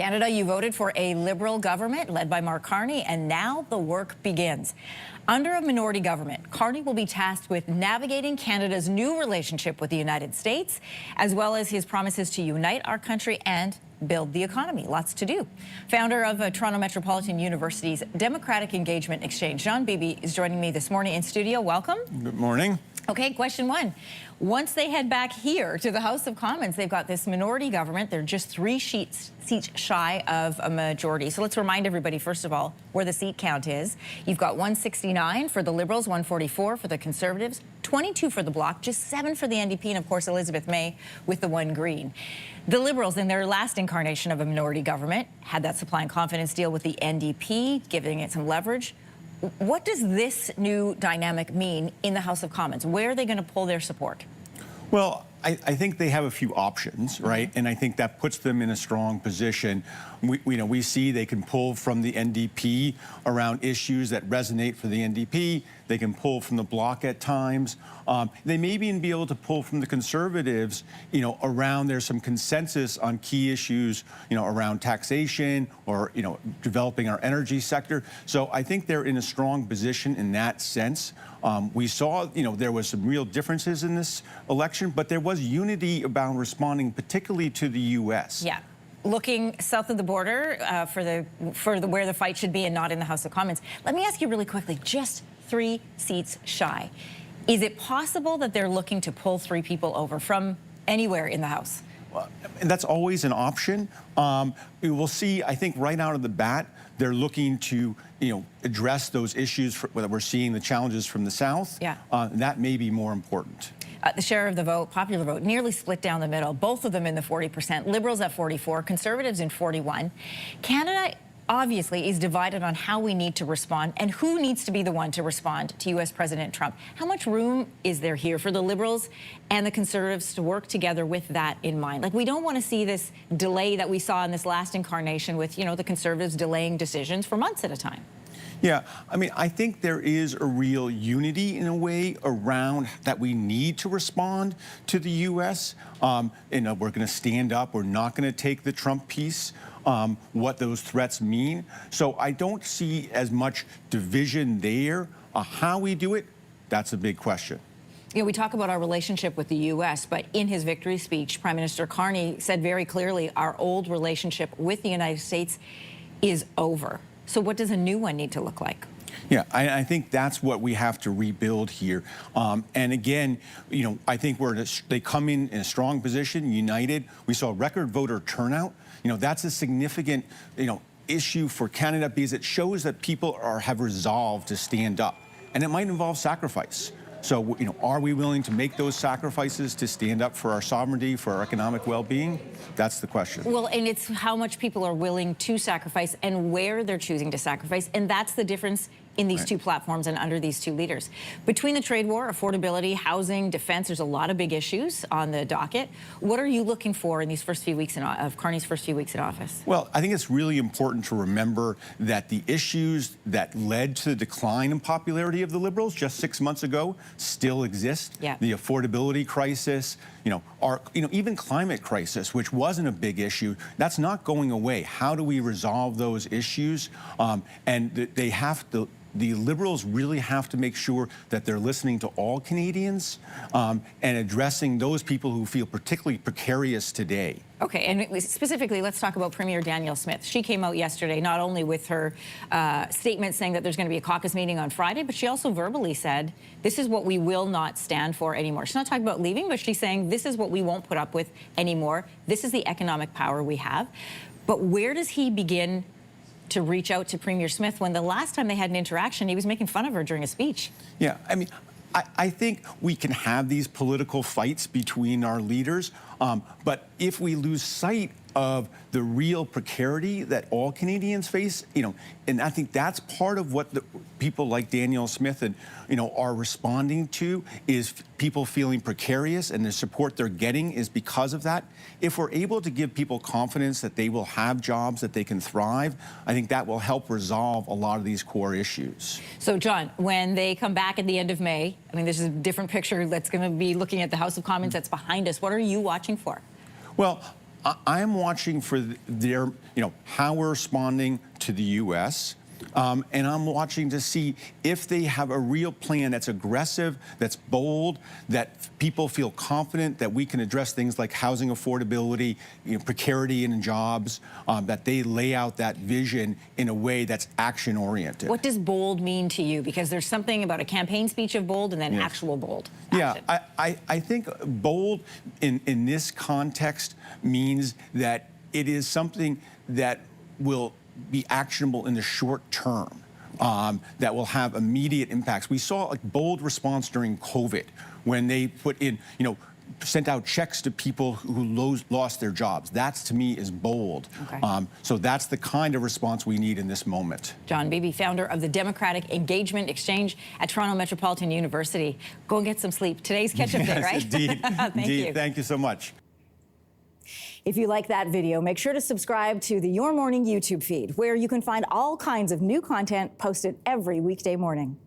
Canada, you voted for a Liberal government led by Mark Carney, and now the work begins. Under a minority government, Carney will be tasked with navigating Canada's new relationship with the United States, as well as his promises to unite our country and build the economy. Lots to do. Founder of Toronto Metropolitan University's Democratic Engagement Exchange, John Beebe, is joining me this morning in studio. Welcome. Good morning. Okay, question one. Once they head back here to the House of Commons, they've got this minority government. They're just 3 seats shy of a majority. So let's remind everybody, first of all, where the seat count is. You've got 169 for the Liberals, 144 for the Conservatives, 22 for the Bloc, just 7 for the NDP, and of course Elizabeth May with the 1 Green. The Liberals, in their last incarnation of a minority government, had that supply and confidence deal with the NDP, giving it some leverage. What does this new dynamic mean in the House of Commons? Where are they going to pull their support? Well, I think they have a few options, right? And I think that puts them in a strong position. We see they can pull from the NDP around issues that resonate for the NDP. They can pull from the Bloc at times. They may even be able to pull from the Conservatives, around there's some consensus on key issues, around taxation or, developing our energy sector. So I think they're in a strong position in that sense. We saw, there was some real differences in this election, but there was unity about responding particularly to the U.S. Yeah. Looking south of the border for where the fight should be and not in the House of Commons. Let me ask you really quickly, just 3 seats shy. Is it possible that they're looking to pull 3 people over from anywhere in the House? Well, and that's always an option. We will see, I think, right out of the bat, they're looking to, address those issues that we're seeing, the challenges from the South. Yeah. That may be more important. The share of the vote, popular vote, nearly split down the middle, both of them in the 40%, Liberals at 44, Conservatives in 41. Canada obviously is divided on how we need to respond and who needs to be the one to respond to U.S. President Trump. How much room is there here for the Liberals and the Conservatives to work together with that in mind? Like, we don't want to see this delay that we saw in this last incarnation with, the Conservatives delaying decisions for months at a time. Yeah, I mean, I think there is a real unity in a way around that we need to respond to the U.S. We're going to stand up. We're not going to take the Trump piece, what those threats mean. So I don't see as much division there. How we do it, that's a big question. We talk about our relationship with the U.S., but in his victory speech, Prime Minister Carney said very clearly our old relationship with the United States is over. So what does a new one need to look like? Yeah, I think that's what we have to rebuild here. And again, I think they come in a strong position, united. We saw record voter turnout. That's a significant, issue for Canada because it shows that people have resolved to stand up. And it might involve sacrifice. So, are we willing to make those sacrifices to stand up for our sovereignty, for our economic well-being? That's the question. Well, and it's how much people are willing to sacrifice and where they're choosing to sacrifice. And that's the difference in these 2 platforms and under these 2 leaders. Between the trade war, affordability, housing, defense, there's a lot of big issues on the docket. What are you looking for in these first few weeks of Carney's first few weeks in office? Well, I think it's really important to remember that the issues that led to the decline in popularity of the Liberals just 6 months ago still exist. Yeah. The affordability crisis, even climate crisis, which wasn't a big issue, that's not going away. How do we resolve those issues? The Liberals really have to make sure that they're listening to all Canadians and addressing those people who feel particularly precarious today. Okay, and specifically, let's talk about Premier Danielle Smith. She came out yesterday not only with her statement saying that there's going to be a caucus meeting on Friday, but she also verbally said, this is what we will not stand for anymore. She's not talking about leaving, but she's saying this is what we won't put up with anymore. This is the economic power we have. But where does he begin to reach out to Premier Smith when the last time they had an interaction, he was making fun of her during a speech? Yeah, I mean, I think we can have these political fights between our leaders, but if we lose sight of the real precarity that all Canadians face, and I think that's part of what the people like Danielle Smith and, are responding to is people feeling precarious, and the support they're getting is because of that. If we're able to give people confidence that they will have jobs, that they can thrive, I think that will help resolve a lot of these core issues. So, John, when they come back at the end of May, I mean, this is a different picture that's going to be looking at the House of Commons that's behind us. What are you watching for? Well, I'm watching for their, how we're responding to the U.S., and I'm watching to see if they have a real plan that's aggressive, that's bold, that people feel confident that we can address things like housing affordability, precarity in jobs, that they lay out that vision in a way that's action-oriented. What does bold mean to you? Because there's something about a campaign speech of bold and then actual bold action. Yeah, I think bold in this context means that it is something that will be actionable in the short term, that will have immediate impacts. We saw a bold response during COVID when they put in, sent out checks to people who lost their jobs. That, to me, is bold. Okay. So that's the kind of response we need in this moment. John Beebe, founder of the Democratic Engagement Exchange at Toronto Metropolitan University. Go and get some sleep. Today's catch-up day, right? Indeed. Thank you. Thank you so much. If you like that video, make sure to subscribe to the Your Morning YouTube feed, where you can find all kinds of new content posted every weekday morning.